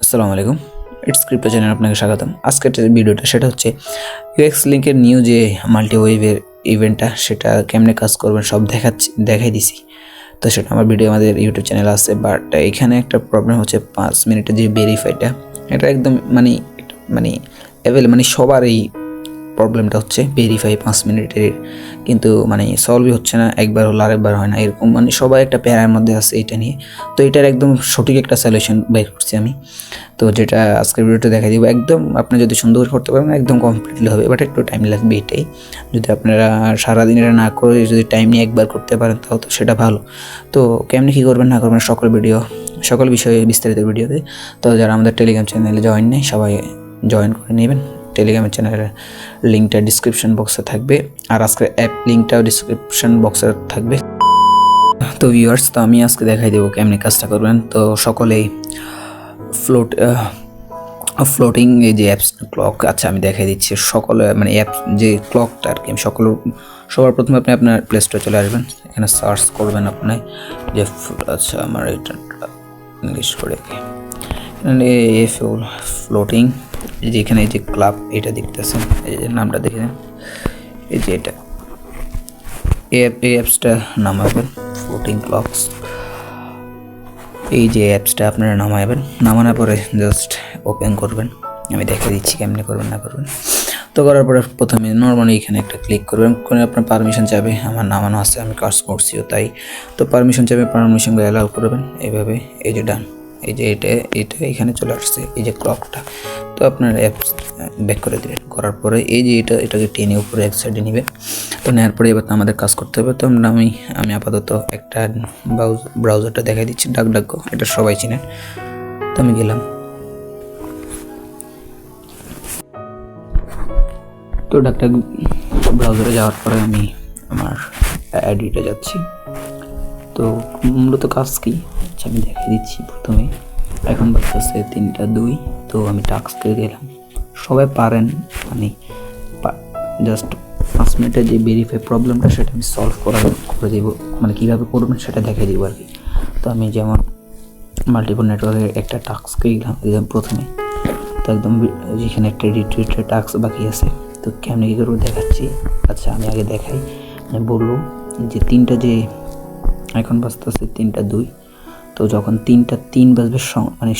আসসালামু আলাইকুম, it's crypto channel আপনাকে স্বাগতম। আজকের যে ভিডিওটা সেটা হচ্ছে ইউএক্স লিঙ্কের নিউ যে মাল্টিওয়েভের ইভেন্টটা সেটা কেমনে কাজ করবেন সব দেখাই দিছি। তো সেটা আমার ভিডিও আমাদের ইউটিউব চ্যানেল আছে, বাট এখানে একটা প্রবলেম হচ্ছে 5 মিনিটের যে ভেরিফাইটা এটা একদম মানে সবার এই প্রবলেমটা হচ্ছে ভেরিফাই 5 মিনিটের, কিন্তু সলভই হচ্ছে না, একবার হলো আরেকবার হয় না, এরকম সবাই একটা প্যারার মধ্যে আছে এটা নিয়ে। তো এটার একদম সঠিক একটা সলিউশন বের করছি আমি, তো যেটা আজকের ভিডিওতে দেখা দিব। একদম আপনি যদি সুন্দর করতে পারেন একদম কমপ্লিটলি হবে, বাট একটু টাইম লাগবে এটাই। যদি আপনারা সারাদিন এটা না করে যদি টাইম নিয়ে একবার করতে পারেন তাহলে তো সেটা ভালো। তো কেমনি কী করবেন না করবেন সকল বিষয়ে বিস্তারিত ভিডিওতে। তো যারা আমাদের টেলিগ্রাম চ্যানেলে জয়েন নেই সবাই জয়েন করে নেবেন। টেলিগ্রামের চ্যানেলের লিঙ্কটা ডিসক্রিপশন বক্সে থাকবে, আর আজকের অ্যাপ লিঙ্কটাও ডিসক্রিপশন বক্সে থাকবে। তো ভিউয়ার্স, তো আমি আজকে দেখাই দেবো কেমনি কাজটা করবেন। তো সকলেই ফ্লোটিং এই যে অ্যাপস ক্লক, আচ্ছা আমি দেখাই দিচ্ছি সকলে অ্যাপ যে ক্লকটা আর কি। সবার প্রথমে আপনি আপনার প্লে স্টোরে চলে আসবেন, এখানে সার্চ করবেন আপনি যে আচ্ছা আমার এটা ইংলিশ করে ফ্লোটিং, যেখানে এই যে ক্লাব এটা দেখতেছেন, এই যে নামটা দেখে নেন, এই যে এটা এই অ্যাপসটা নামাবেন ফ্লোটিং ক্লকস। এই যে অ্যাপসটা আপনারা নামানোর পরে জাস্ট ওপেন করবেন। আমি দেখে দিচ্ছি কেমনে করবেন না করবেন। তো করার পরে প্রথমে নর্মালি এখানে একটা ক্লিক করবেন, করে আপনার পারমিশন চাবে, আমার নামানো আছে আমি কাজ করছিও তাই। তো পারমিশন চাবে, পারমিশনগুলো অ্যালাউ করবেন এইভাবে। এই যে ডান, এই যে এটা এখানে চলে আসছে এই যে ক্লকটা। তো আপনার অ্যাপস ব্যাক করে দেবেন, করার পরে এই যে এটাকে টেনে উপরে এক সাইডে নেবেন। তো নেওয়ার পরে এবার আমাদের কাজ করতে হবে। তো আমি আপাতত একটা ব্রাউজারটা দেখাই দিচ্ছি, ডাকডাকগো, এটা সবাই চিনেন। তো আমি গেলাম, তো ডাকডাক ব্রাউজারে যাওয়ার পরে আমি আমার আইডিটা যাচ্ছি। তো মূলত কাজ কি আচ্ছা আমি দেখাই দিচ্ছি। প্রথমে এখন বাজতেছে 3টা 2, তো আমি টাস্কে গেলাম। সবাই পারেন জাস্ট 5 মিনিটের যে ভেরিফাই প্রবলেমটা সেটা আমি সলভ করে দেবো, কীভাবে করবেন সেটা দেখাই দিব আর কি। তো আমি যেমন মাল্টিপল নেটওয়ার্কের একটা টাস্কে গেলাম একদম প্রথমে। তো একদম যেখানে একটা রিট্রিটের টাস্ক বাকি আছে, তো কেমন কী করবো দেখাচ্ছি। আচ্ছা আমি আগে দেখাই, বলবো যে যে এখন বাজতেছে 3টা 2, তো যখন 3টা 3 বাজবে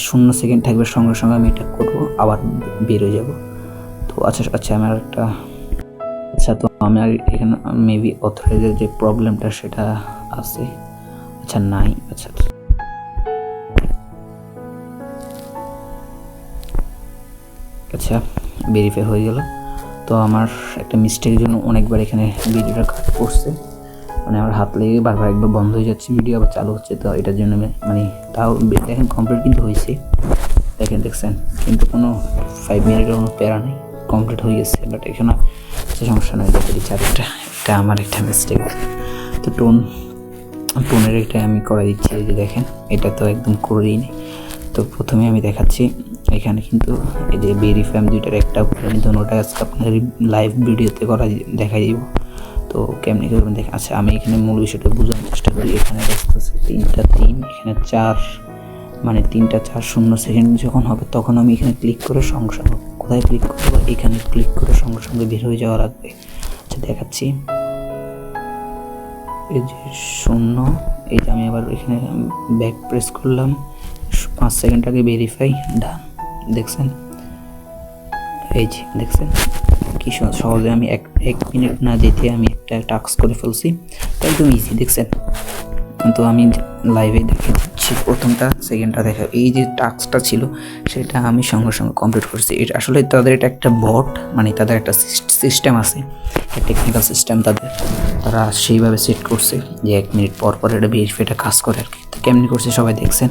0 সেকেন্ড থাকবে সঙ্গে সঙ্গে আমি এটা করবো, আবার বেরোয় যাব। তো আচ্ছা আমার একটা তো আমার এখানে মেবি অথরাইজের যে প্রবলেমটা সেটা আছে, আচ্ছা নাই, আচ্ছা ভেরিফাই হয়ে গেল। তো আমার একটা মিস্টেকের জন্য অনেকবার এখানে ভিডিওটা কাট করছে, আমার হাত লেগে বারবার একবার বন্ধ হয়ে যাচ্ছে, ভিডিও আবার চালু হচ্ছে। তো এটার জন্য তাও দেখেন কমপ্লিট কিন্তু হয়েছে, দেখছেন, কিন্তু কোনো 5 মিনিটের কোনো প্যারা নেই, কমপ্লিট হয়ে গেছে। বাট এখানে সমস্যা নয়, দেখে দিচ্ছি আরেকটা, এটা আমার একটা মিস্টেক। তো টোনের একটা আমি করে দিচ্ছি, এই যে দেখেন এটা তো একদম করেই নেই। তো প্রথমে আমি দেখাচ্ছি এখানে কিন্তু এই যে ভেরিফাই দুইটার একটা আমি দুটোটা আজকে আপনার লাইভ ভিডিওতে দেখাই দিব। তো কেমনি করবেন দেখেন। আচ্ছা আমি এখানে মূল বিষয়টা বোঝানোর চেষ্টা করি। এখানে আসতেছে 3টা 3, এখানে 4 3টা 4 0 সেকেন্ড যখন হবে তখন আমি এখানে ক্লিক করে সঙ্গে কোথায় ক্লিক করবো, এখানে ক্লিক করে সঙ্গে বের হয়ে যাওয়া লাগবে। আচ্ছা দেখাচ্ছি, এই যে 0, এই যে আমি আবার এখানে ব্যাক প্রেস করলাম, 5 সেকেন্ড আগে ভেরিফাই ডান, দেখছেন, এই যে দেখছেন কি সহজে আমি 1 মিনিট না যেতে আমি একটা টাস্ক করে ফেলছি। তো একদম ইজি, দেখছেন। কিন্তু আমি লাইভে দেখে দিচ্ছি, প্রথমটা সেকেন্ডটা দেখা, এই যে টাস্কটা ছিল সেটা আমি সঙ্গে কমপ্লিট করছি। এটা আসলে তাদের এটা একটা বট, তাদের একটা সিস্টেম আছে, টেকনিক্যাল সিস্টেম তারা সেইভাবে সেট করছে যে 1 মিনিট পর এটা ভেরিফাইটা কাজ করে আর কি। তো কেমনি করছে সবাই দেখছেন,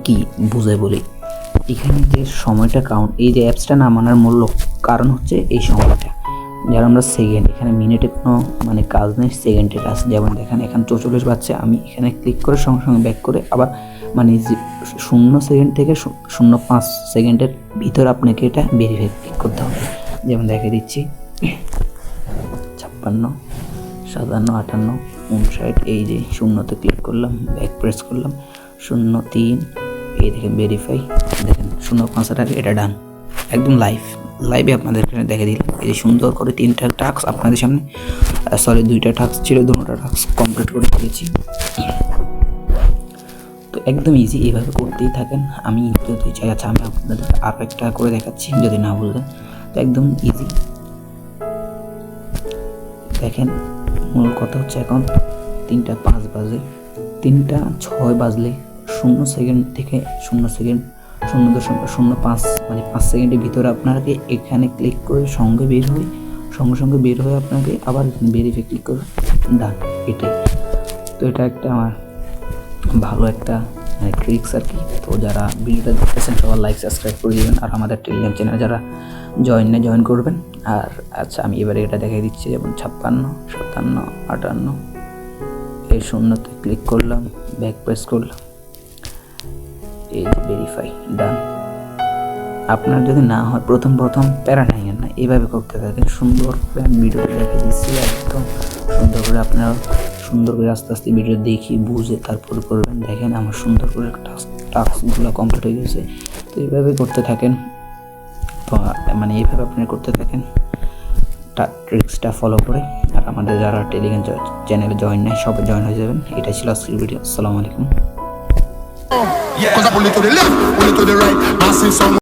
কি বুঝাই বলি, এখানে যে সময়টা কাউন্ট, এই যে অ্যাপসটা নামানোর মূল কারণ হচ্ছে এই সময়টা, যারা আমরা সেকেন্ড, এখানে মিনিটে কোনো কাজ নেই, সেকেন্ডের কাজ। যেমন দেখেন এখানে 44 বাজছে, আমি এখানে ক্লিক করে সঙ্গে ব্যাক করে আবার 0 সেকেন্ড থেকে 0.5 সেকেন্ডের ভিতর আপনাকে এটা ভেরিফাই ক্লিক করতে হবে। যেমন দেখে দিচ্ছি 56 57 58 59, এই যে 0তে ক্লিক করলাম, ব্যাক প্রেস করলাম, 0 3, এই দেখেন ভেরিফাই দেখেন 0.5 টাকা এটা ডান, একদম লাইভে আপনাদের এখানে দেখে দিলাম। এই সুন্দর করে 3টা টাস্ক আপনাদের সামনে, সরি 2টা টাস্ক ছিল, 2টা টাস্ক কমপ্লিট করে দিয়েছি। তো একদম ইজি, এইভাবে করতেই থাকেন। আমি যদি চাই, আচ্ছা আমি আপনাদের আরও একটা করে দেখাচ্ছি যদি না বুঝলেন। তো একদম ইজি দেখেন। মূল কথা হচ্ছে এখন 3:05 বাজে, 3:06 বাজলে 0 সেকেন্ড থেকে 0 সেকেন্ড 0.05 মানে 5 সেকেন্ডের ভিতরে আপনাকে এখানে ক্লিক করে সঙ্গে বের হয়ে আপনাকে আবার ভেরিফাই ক্লিক করে ডান, এটাই। তো এটা একটা আমার ভালো একটা ট্রিক্স আর কি। তো যারা ভিডিওটা দেখতেছেন সবার লাইক সাবস্ক্রাইব করে দেবেন, আর আমাদের টেলিগ্রাম চ্যানেল যারা জয়েন করবেন। আর আচ্ছা আমি এবারে এটা দেখাই দিচ্ছি, যেমন 56, 57, 58 এই 0তে ক্লিক করলাম, ব্যাক প্রেস করলাম, এই যে ভেরিফাই ডান। আপনার যদি না হয় প্রথম প্যারা নেবেন না, এইভাবে করতে থাকেন। সুন্দর করে আমি ভিডিওটা দেখে দিচ্ছি, একদম সুন্দর করে আপনারা সুন্দর করে আস্তে আস্তে ভিডিও দেখি বুঝে তারপরে করবেন। দেখেন আমার সুন্দর করে টাস্কগুলো কমপ্লিট হয়ে গেছে। তো এইভাবে করতে থাকেন, তো মানে এইভাবে আপনি করতে থাকেন ট্রিক্সটা ফলো করে। আর আমাদের যারা টেলিগ্রাম চ্যানেলে জয়েন নেই সবাই জয়েন হয়ে যাবেন। এটা ছিল আজকের ভিডিও। আসসালামু আলাইকুম।